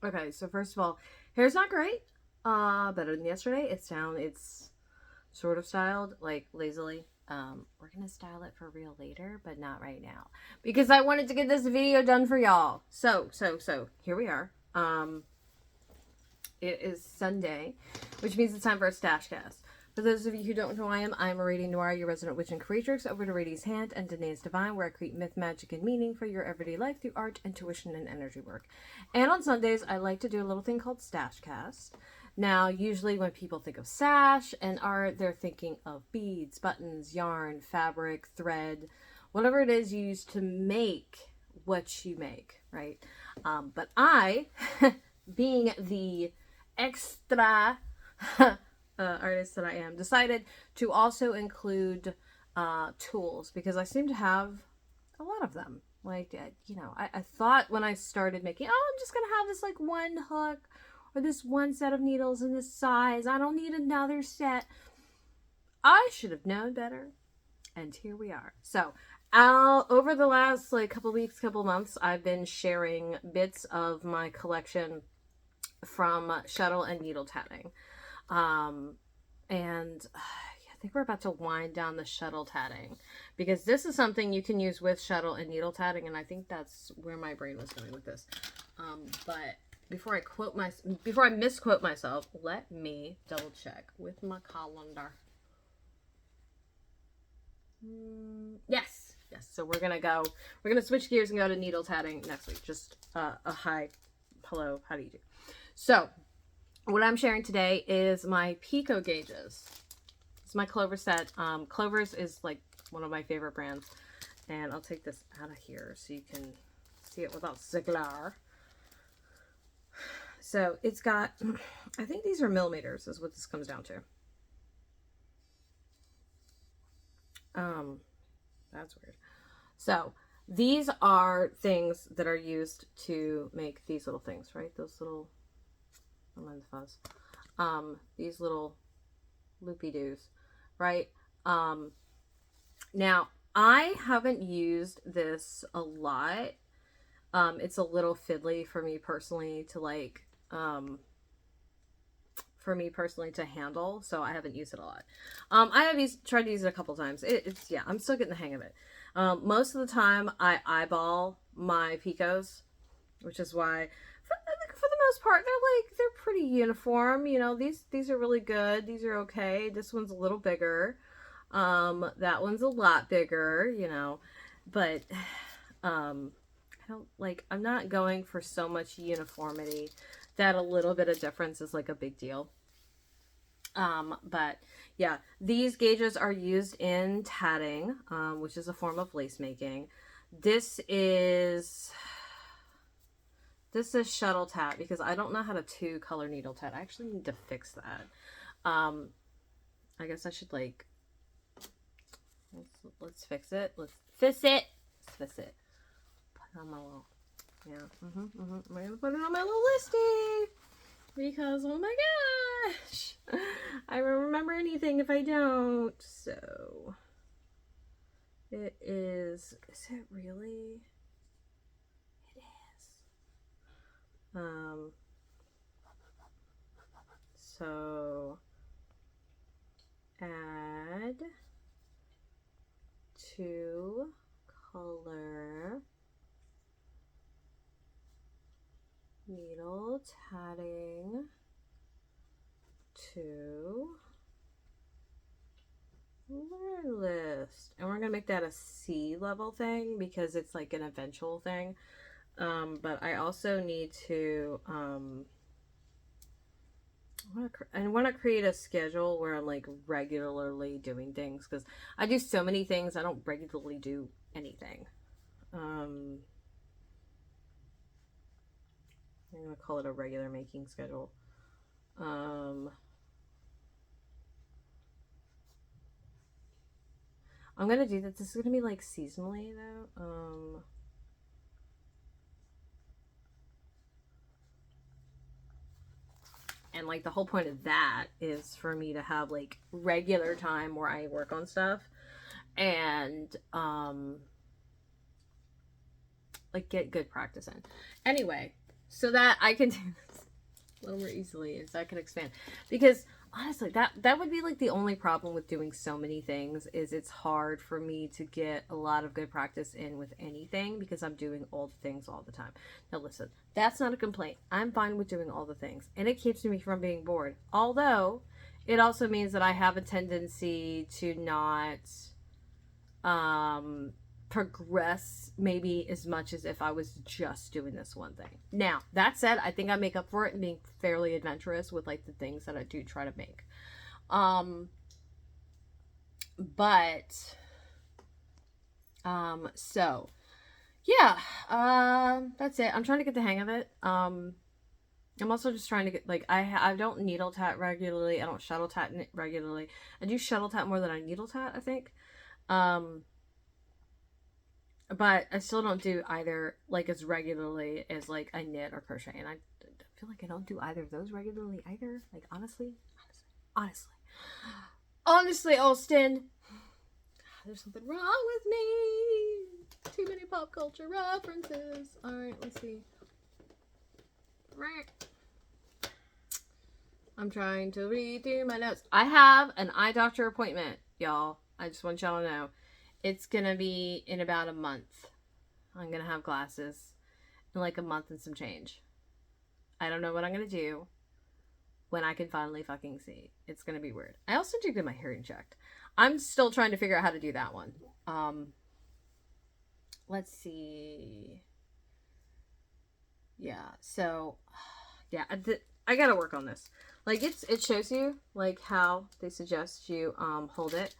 Okay, so first of all, hair's not great. Better than yesterday. It's down. It's sort of styled, like lazily. We're gonna style it for real later, but not right now because I wanted to get this video done for y'all. So here we are. It is Sunday, which means it's time for a Stashcast. For those of you who don't know who I am Aradia Noir, your resident witch and creatrix, over to Radia's Hand and Danae's Divine, where I create myth, magic, and meaning for your everyday life through art, intuition, and energy work. And on Sundays, I like to do a little thing called Stashcast. Now, usually when people think of sash and art, they're thinking of beads, buttons, yarn, fabric, thread, whatever it is used to make what you make, right? But I, being the extra artist that I am, decided to also include tools because I seem to have a lot of them. Like, I thought when I started making, oh, I'm just going to have this like one hook or this one set of needles in this size. I don't need another set. I should have known better. And here we are. So, over the last like couple weeks, couple months, I've been sharing bits of my collection from shuttle and needle tatting. And I think we're about to wind down the shuttle tatting because this is something you can use with shuttle and needle tatting, and I think that's where my brain was going with this. But before I misquote myself, let me double check with my calendar. Yes. So we're gonna switch gears and go to needle tatting next week. Just a hi, hello, how do you do? So what I'm sharing today is my Picot gauges. It's my Clover set. Clover's is like one of my favorite brands. And I'll take this out of here so you can see it without cigar. So it's got, I think these are millimeters is what this comes down to. That's weird. So these are things that are used to make these little things, right? Those little, don't mind the fuzz. These little loopy-doos, right? Now, I haven't used this a lot. It's a little fiddly for me personally to like, handle, so I haven't used it a lot. I have tried to use it a couple times. It's yeah, I'm still getting the hang of it. Most of the time, I eyeball my picots, which is why, for the most part, they're pretty uniform. You know, these are really good. These are okay. This one's a little bigger. That one's a lot bigger. You know, but I don't like. I'm not going for so much uniformity that a little bit of difference is like a big deal. But yeah, these gauges are used in tatting, which is a form of lace making. This is shuttle tat because I don't know how to two color needle tat. I actually need to fix that. I guess I should like let's fix it. Let's fix it. Put it on my little I'm gonna put it on my little listy because oh my gosh, I won't remember anything if I don't. So it is. Is it really? It is. So add to color needle tatting to learn list, and we're gonna make that a C level thing because it's like an eventual thing. But I also need to I want to create a schedule where I'm like regularly doing things because I do so many things. I don't regularly do anything. I'm gonna call it a regular making schedule. I'm gonna do that. This is gonna be like seasonally though. And like the whole point of that is for me to have like regular time where I work on stuff and like get good practice in. Anyway, so that I can do this a little more easily, and so I can expand. Because honestly, that would be like the only problem with doing so many things, is it's hard for me to get a lot of good practice in with anything because I'm doing all the things all the time. Now listen, that's not a complaint. I'm fine with doing all the things, and it keeps me from being bored. Although it also means that I have a tendency to not progress maybe as much as if I was just doing this one thing. Now, that said, I think I make up for it in being fairly adventurous with like the things that I do try to make. So yeah, that's it. I'm trying to get the hang of it. I'm also just trying to get, like, I don't needle tat regularly. I don't shuttle tat regularly. I do shuttle tat more than I needle tat, I think. But I still don't do either, like, as regularly as, like, I knit or crochet. And I feel like I don't do either of those regularly either. Like, honestly, Austin, there's something wrong with me. Too many pop culture references. All right, let's see. I'm trying to read through my notes. I have an eye doctor appointment, y'all. I just want y'all to know. It's gonna be in about a month. I'm gonna have glasses in like a month and some change. I don't know what I'm gonna do when I can finally fucking see. It's gonna be weird. I also did get my hearing checked. I'm still trying to figure out how to do that one. Let's see. Yeah, so yeah, I gotta work on this. Like, it shows you like how they suggest you hold it.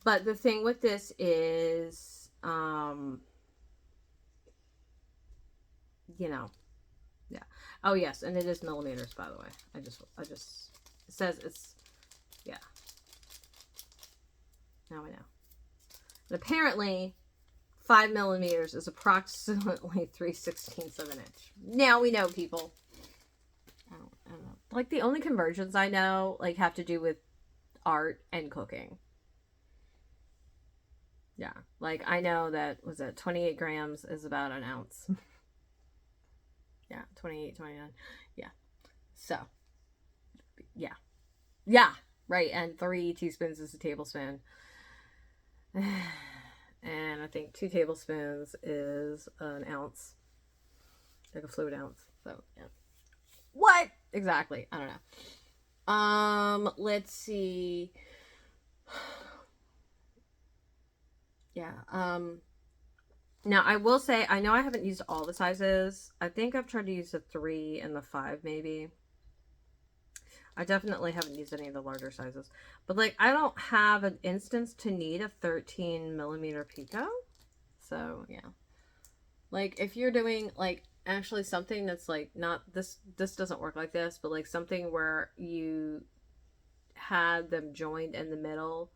But the thing with this is, you know, yeah. Oh yes, and it is millimeters, by the way. I just it says it's, yeah. Now I know. And apparently 5 millimeters is approximately 3/16 of an inch. Now we know, people. I don't know. Like, the only conversions I know, like, have to do with art and cooking. Yeah. Like, I know that, was it 28 grams is about an ounce. Yeah. 28, 29. Yeah. So. Yeah. Yeah. Right. And 3 teaspoons is a tablespoon. And I think 2 tablespoons is an ounce. Like a fluid ounce. So, yeah. What? Exactly. I don't know. Let's see. Yeah. Now I will say, I know I haven't used all the sizes. I think I've tried to use the 3 and the 5 maybe. I definitely haven't used any of the larger sizes. But, like, I don't have an instance to need a 13 millimeter Picot. So, yeah. Like, if you're doing, like, actually something that's, like, not, this doesn't work like this, but, like, something where you had them joined in the middle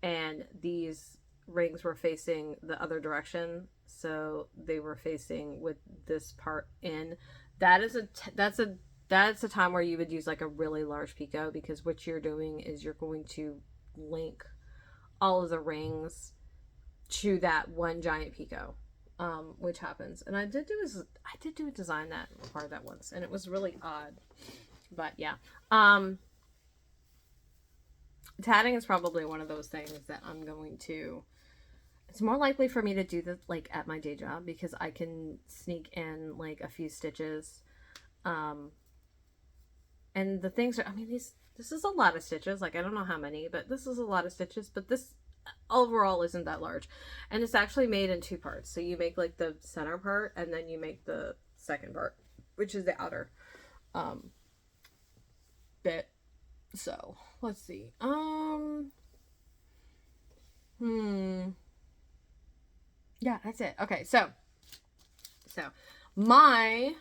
and these rings were facing the other direction, so they were facing with this part in, that's a time where you would use like a really large Picot, because what you're doing is you're going to link all of the rings to that one giant Picot, which happens. And I did do a design that required that once, and it was really odd. But yeah, tatting is probably one of those things that I'm going to. It's more likely for me to do this like at my day job, because I can sneak in like a few stitches. And the things are, I mean, this is a lot of stitches. Like, I don't know how many, but this is a lot of stitches. But this overall isn't that large. And it's actually made in 2 parts. So you make like the center part, and then you make the second part, which is the outer bit. So let's see. Yeah, that's it. Okay, so my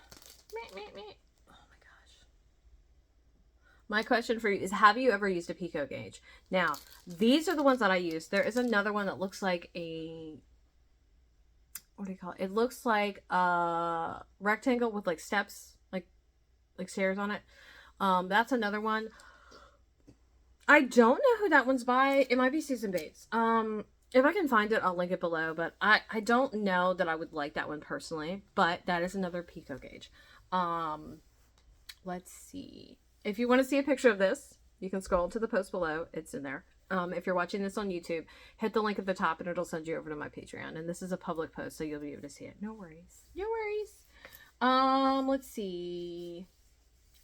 my question for you is, have you ever used a Picot gauge? Now, these are the ones that I use. There is another one that looks like a, what do you call it? It looks like a rectangle with like steps, like stairs on it. That's another one. I don't know who that one's by. It might be Susan Bates. If I can find it, I'll link it below. But I don't know that I would like that one personally. But that is another Picot gauge. Let's see. If you want to see a picture of this, you can scroll to the post below. It's in there. If you're watching this on YouTube, hit the link at the top and it'll send you over to my Patreon. And this is a public post, so you'll be able to see it. No worries. No worries. Let's see.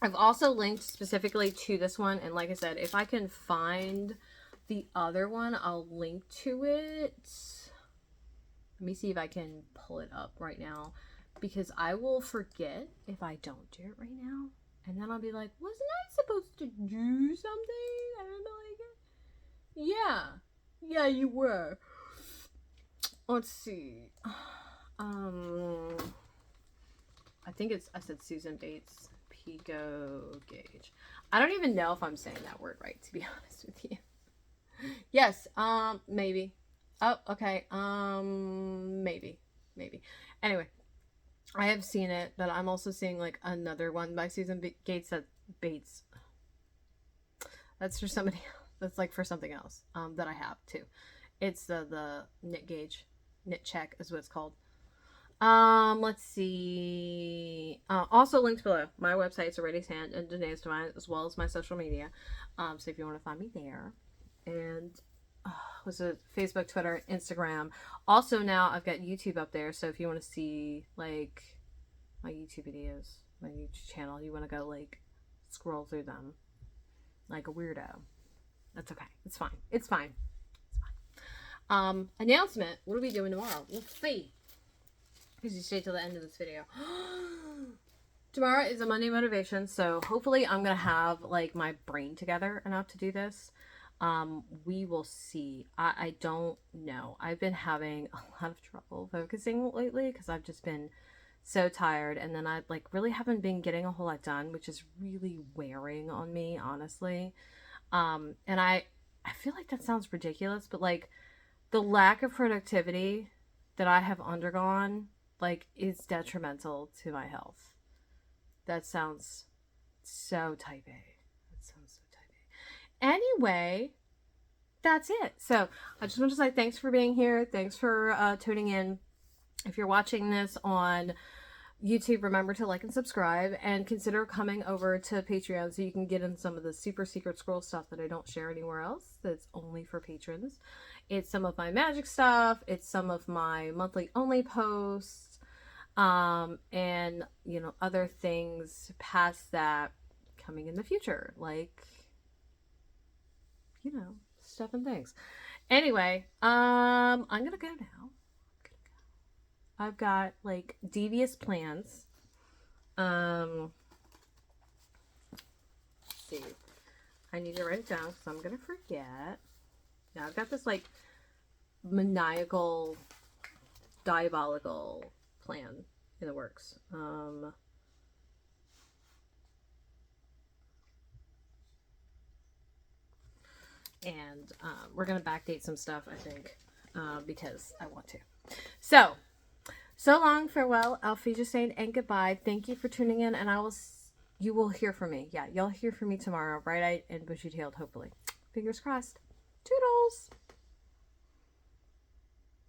I've also linked specifically to this one. And like I said, if I can find the other one, I'll link to it. Let me see if I can pull it up right now, because I will forget if I don't do it right now. And then I'll be like, wasn't I supposed to do something? I don't know, like it. Yeah, you were. Let's see. I think I said Susan Bates, Picot gauge. I don't even know if I'm saying that word right, to be honest with you. Yes, maybe. Oh, okay. Maybe. Anyway, I have seen it, but I'm also seeing like another one by Susan Bates. That's for somebody else. That's like for something else that I have too. It's the knit gauge, knit check is what it's called. Let's see. Also linked below. My websites are Aradia's Hand and Danae's Divine, as well as my social media. So if you want to find me there, and was it Facebook, Twitter, Instagram. Also now I've got YouTube up there, so if you want to see like my YouTube videos, my YouTube channel, you want to go like scroll through them like a weirdo, that's okay. It's fine. It's fine. Announcement. What are we doing tomorrow? We'll see. Because you stay till the end of this video. Tomorrow is a Monday motivation, so hopefully I'm gonna have like my brain together enough to do this. We will see. I don't know. I've been having a lot of trouble focusing lately because I've just been so tired, and then I like really haven't been getting a whole lot done, which is really wearing on me, honestly. And I feel like that sounds ridiculous, but like the lack of productivity that I have undergone like is detrimental to my health. That sounds so type A. Anyway, that's it. So I just want to say thanks for being here. Thanks for tuning in. If you're watching this on YouTube, remember to like and subscribe, and consider coming over to Patreon so you can get in some of the super secret scroll stuff that I don't share anywhere else. That's only for patrons. It's some of my magic stuff. It's some of my monthly only posts, and you know, other things past that coming in the future, like, you know, stuff and things. Anyway, I'm gonna go now. I've got like devious plans. Let's see. I need to write it down because I'm gonna forget. Now I've got this like maniacal, diabolical plan in the works. And we're gonna backdate some stuff, I think, because I want to. So long, farewell, auf Wiedersehen, and goodbye. Thank you for tuning in, and you will hear from me. Yeah, you'll hear from me tomorrow, bright-eyed and bushy-tailed, hopefully. Fingers crossed. Toodles!